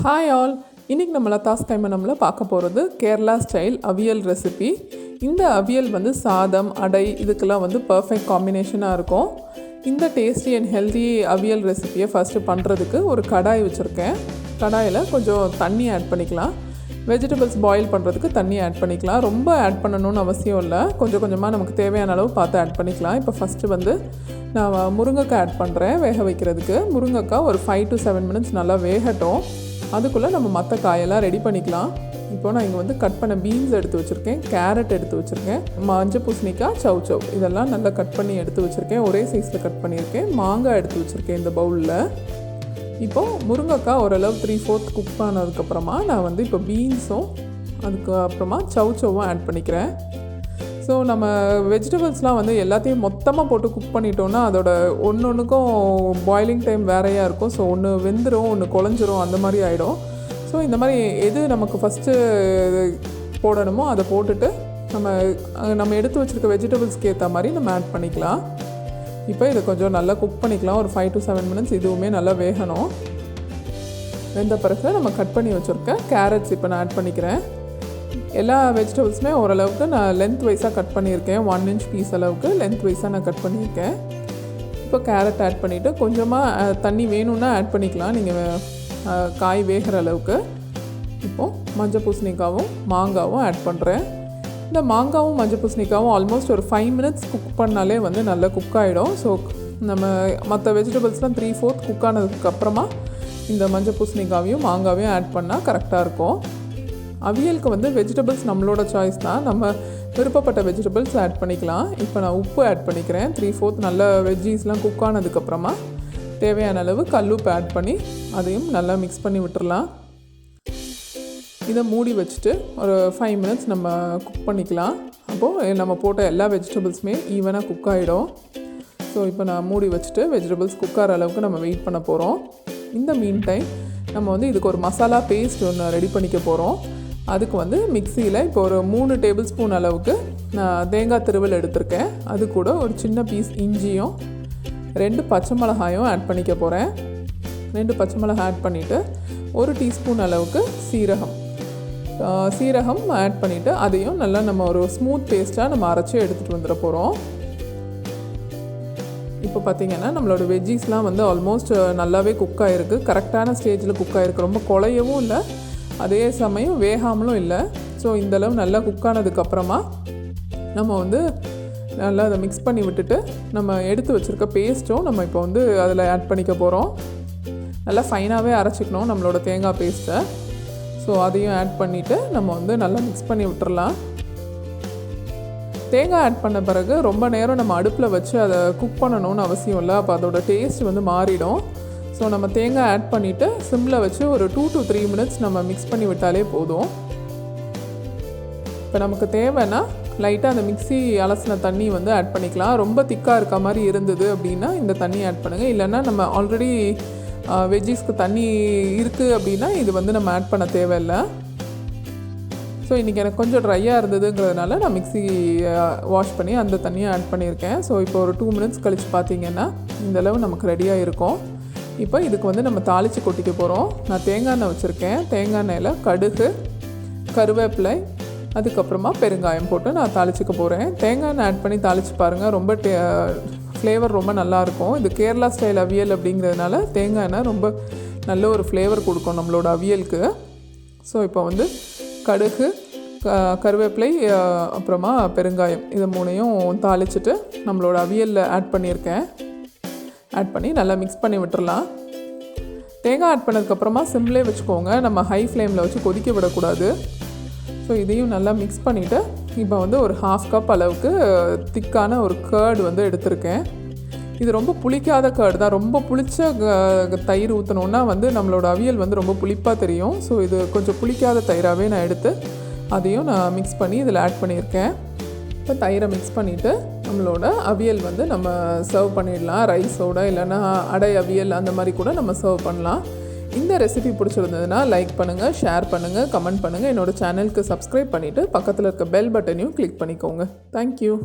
Hi all, இன்றைக்கி நம்ம லதாஸ் கைமனமில் பார்க்க போகிறது கேரளா ஸ்டைல் அவியல் ரெசிபி. இந்த அவியல் வந்து சாதம், அடை இதுக்கெல்லாம் வந்து பர்ஃபெக்ட் காம்பினேஷனாக இருக்கும். இந்த டேஸ்டி அண்ட் ஹெல்தி அவியல் ரெசிபியை ஃபஸ்ட்டு பண்ணுறதுக்கு ஒரு கடாய் வச்சுருக்கேன். கடாயில் கொஞ்சம் தண்ணி ஆட் பண்ணிக்கலாம். வெஜிடபிள்ஸ் பாயில் பண்ணுறதுக்கு தண்ணி ஆட் பண்ணிக்கலாம். ரொம்ப ஆட் பண்ணணும்னு அவசியம் இல்லை, கொஞ்சம் கொஞ்சமாக நமக்கு தேவையான அளவு பார்த்து ஆட் பண்ணிக்கலாம். இப்போ ஃபஸ்ட்டு வந்து நான் முருங்கைக்காய் ஆட் பண்ணுறேன் வேக வைக்கிறதுக்கு. முருங்கைக்காய் ஒரு 5 to 7 minutes நல்லா வேகட்டும். அதுக்குள்ளே நம்ம மற்ற காயெல்லாம் ரெடி பண்ணிக்கலாம். இப்போ நான் இங்கே வந்து கட் பண்ண பீன்ஸ் எடுத்து வச்சுருக்கேன், கேரட் எடுத்து வச்சுருக்கேன், மஞ்சள் பூசணிக்காய், சவ் இதெல்லாம் நல்லா கட் பண்ணி எடுத்து வச்சுருக்கேன். ஒரே சைஸில் கட் பண்ணியிருக்கேன். மாங்காய் எடுத்து வச்சுருக்கேன் இந்த பவுலில். இப்போது முருங்கைக்காய் ஓரளவு 3/4 குக் ஆனதுக்கப்புறமா நான் வந்து இப்போ பீன்ஸும் அதுக்கப்புறமா சவ்வும் ஆட் பண்ணிக்கிறேன். ஸோ நம்ம வெஜிடபிள்ஸ்லாம் வந்து எல்லாத்தையும் மொத்தமாக போட்டு குக் பண்ணிட்டோன்னா அதோட ஒன்றுக்கும் பாயிலிங் டைம் வேறையாக இருக்கும். ஸோ ஒன்று வெந்துடும், ஒன்று குழஞ்சிரும், அந்த மாதிரி ஆகிடும். ஸோ இந்த மாதிரி எது நமக்கு ஃபஸ்ட்டு போடணுமோ அதை போட்டுட்டு நம்ம எடுத்து வச்சுருக்க வெஜிடபிள்ஸ்க்கு ஏற்ற மாதிரி நம்ம ஆட் பண்ணிக்கலாம். இப்போ இதை கொஞ்சம் நல்லா குக் பண்ணிக்கலாம். ஒரு 5 to 7 minutes இதுவுமே நல்லா வேகணும். வெந்த பிறகு நம்ம கட் பண்ணி வச்சுருக்க கேரட்ஸ் இப்போ நான் ஆட் பண்ணிக்கிறேன். எல்லா வெஜிடபிள்ஸுமே ஓரளவுக்கு நான் லென்த் வைஸாக கட் பண்ணியிருக்கேன். 1 inch பீஸ் அளவுக்கு லென்த் வைஸாக நான் கட் பண்ணியிருக்கேன். இப்போ கேரட் ஆட் பண்ணிவிட்டு கொஞ்சமாக தண்ணி வேணும்னா ஆட் பண்ணிக்கலாம் நீங்கள் காய் வேகிற அளவுக்கு. இப்போது மஞ்சள் பூசணிக்காவும் மாங்காவும் ஆட் பண்ணுறேன். இந்த மாங்காவும் மஞ்சள் பூசணிக்காவும் ஆல்மோஸ்ட் ஒரு 5 minutes குக் பண்ணாலே வந்து நல்லா குக் ஆகிடும். ஸோ நம்ம மற்ற வெஜிடபிள்ஸ்லாம் 3/4 குக் ஆனதுக்கப்புறமா இந்த மஞ்சள் பூசணிக்காவையும் மாங்காவையும் ஆட் பண்ணால் கரெக்டாக இருக்கும். அவியலுக்கு வந்து வெஜிடபிள்ஸ் நம்மளோட சாய்ஸ் தான், நம்ம விருப்பப்பட்ட வெஜிடபிள்ஸ் ஆட் பண்ணிக்கலாம். இப்போ நான் உப்பு ஆட் பண்ணிக்கிறேன். 3/4 நல்ல வெஜ்ஜீஸ்லாம் குக் ஆனதுக்கப்புறமா தேவையான அளவு கல்லுப்பு ஆட் பண்ணி அதையும் நல்லா மிக்ஸ் பண்ணி விட்டுறலாம். இதை மூடி வச்சுட்டு ஒரு 5 minutes நம்ம குக் பண்ணிக்கலாம். அப்போது நம்ம போட்ட எல்லா வெஜிடபிள்ஸுமே ஈவனாக குக் ஆகிடும். ஸோ இப்போ நான் மூடி வச்சுட்டு வெஜிடபிள்ஸ் குக் ஆகிற அளவுக்கு நம்ம வெயிட் பண்ண போகிறோம். இந்த மீன் டைம் நம்ம வந்து இதுக்கு ஒரு மசாலா பேஸ்ட் ஒன்று ரெடி பண்ணிக்க போகிறோம். அதுக்கு வந்து மிக்சியில் இப்போ ஒரு 3 tablespoon அளவுக்கு நான் தேங்காய் திருவல் எடுத்திருக்கேன். அது கூட ஒரு சின்ன பீஸ் இஞ்சியும் 2 பச்சை மிளகாயும் ஆட் பண்ணிக்க போகிறேன். 2 பச்சை மிளகாய் ஆட் பண்ணிவிட்டு 1 teaspoon அளவுக்கு சீரகம் ஆட் பண்ணிவிட்டு அதையும் நல்லா நம்ம ஒரு ஸ்மூத் பேஸ்ட்டாக நம்ம அரைச்சி எடுத்துகிட்டு வந்துட போகிறோம். இப்போ பார்த்திங்கன்னா நம்மளோட வெஜ்ஜீஸ்லாம் வந்து ஆல்மோஸ்ட் நல்லாவே குக் ஆகிருக்கு. கரெக்டான ஸ்டேஜில் குக் ஆகிருக்கு. ரொம்ப குழையவும் இல்லை, அதே சமயம் வேகாமலும் இல்லை. ஸோ இந்தளவு நல்லா குக் ஆனதுக்கப்புறமா நம்ம வந்து நல்லா அதை மிக்ஸ் பண்ணி விட்டுட்டு நம்ம எடுத்து வச்சுருக்க பேஸ்ட்டும் நம்ம இப்போ வந்து அதில் ஆட் பண்ணிக்க போகிறோம். நல்லா ஃபைனாகவே அரைச்சிக்கணும் நம்மளோட தேங்காய் பேஸ்ட்டை. ஸோ அதையும் ஆட் பண்ணிவிட்டு நம்ம வந்து நல்லா மிக்ஸ் பண்ணி விட்டுறலாம். தேங்காய் ஆட் பண்ண பிறகு ரொம்ப நேரம் நம்ம அடுப்பில் வச்சு அதை குக் பண்ணணும்னு அவசியம் இல்லை. அப்போ அதோட டேஸ்ட் வந்து மாறிடும். ஸோ நம்ம தேங்காய் ஆட் பண்ணிவிட்டு சிம்மில் வச்சு ஒரு 2 to 3 minutes நம்ம மிக்ஸ் பண்ணி விட்டாலே போதும். இப்போ நமக்கு தேவைன்னா லைட்டாக அந்த மிக்ஸி அலசின தண்ணி வந்து ஆட் பண்ணிக்கலாம். ரொம்ப திக்காக இருக்க மாதிரி இருந்தது அப்படின்னா இந்த தண்ணி ஆட் பண்ணுங்கள். இல்லைன்னா நம்ம ஆல்ரெடி வெஜ்ஜீஸ்க்கு தண்ணி இருக்குது அப்படின்னா இது வந்து நம்ம ஆட் பண்ண தேவையில்லை. ஸோ இன்றைக்கி எனக்கு கொஞ்சம் ட்ரையாக இருந்ததுங்கிறதுனால நான் மிக்ஸி வாஷ் பண்ணி அந்த தண்ணியை ஆட் பண்ணியிருக்கேன். ஸோ இப்போ ஒரு 2 minutes கழித்து பார்த்திங்கன்னா இந்தளவு நமக்கு ரெடியாக இருக்கும். இப்போ இதுக்கு வந்து நம்ம தாளித்து கொட்டிக்க போகிறோம். நான் தேங்காய் எண்ணெய் வச்சுருக்கேன். தேங்காய் எண்ணெயில் கடுகு, கருவேப்பிலை, அதுக்கப்புறமா பெருங்காயம் போட்டு நான் தாளிச்சிக்க போகிறேன். தேங்காய் எண்ணெய் ஆட் பண்ணி தாளித்து பாருங்கள், ரொம்ப ஃப்ளேவர் ரொம்ப நல்லாயிருக்கும். இது கேரளா ஸ்டைல் அவியல் அப்படிங்கிறதுனால தேங்காய் எண்ணெய் ரொம்ப நல்ல ஒரு ஃப்ளேவர் கொடுக்கும் நம்மளோட அவியலுக்கு. ஸோ இப்போ வந்து கடுகு, கருவேப்பிலை, அப்புறமா பெருங்காயம் இது 3ஐயும் தாளிச்சிட்டு நம்மளோட அவியலில் ஆட் பண்ணியிருக்கேன். ஆட் பண்ணி நல்லா மிக்ஸ் பண்ணி விட்டுறலாம். தேங்காய் ஆட் பண்ணதுக்கப்புறமா சிம்லே வச்சுக்கோங்க, நம்ம ஹை ஃப்ளேமில் வச்சு கொதிக்க விடக்கூடாது. ஸோ இதையும் நல்லா மிக்ஸ் பண்ணிவிட்டு இப்போ வந்து ஒரு 1/2 cup அளவுக்கு திக்கான ஒரு கர்டு வந்து எடுத்திருக்கேன். இது ரொம்ப புளிக்காத கர்டு தான். ரொம்ப புளிச்ச தயிர் ஊற்றணுன்னா வந்து நம்மளோட அவியல் வந்து ரொம்ப புளிப்பாக தெரியும். ஸோ இது கொஞ்சம் புளிக்காத தயிராகவே நான் எடுத்து அதையும் நான் மிக்ஸ் பண்ணி இதில் ஆட் பண்ணியிருக்கேன். இப்போ தயிரை மிக்ஸ் பண்ணிவிட்டு நம்மளோட அவியல் வந்து நம்ம சர்வ் பண்ணிடலாம். ரைஸோட இல்லைன்னா அடை அவியல் அந்த மாதிரி கூட நம்ம சர்வ் பண்ணலாம். இந்த ரெசிபி பிடிச்சிருந்ததுன்னா லைக் பண்ணுங்கள், ஷேர் பண்ணுங்கள், கமெண்ட் பண்ணுங்கள். என்னோடய சேனலுக்கு சப்ஸ்கிரைப் பண்ணிவிட்டு பக்கத்தில் இருக்க பெல் பட்டனையும் கிளிக் பண்ணிக்கோங்க. தேங்க்யூ.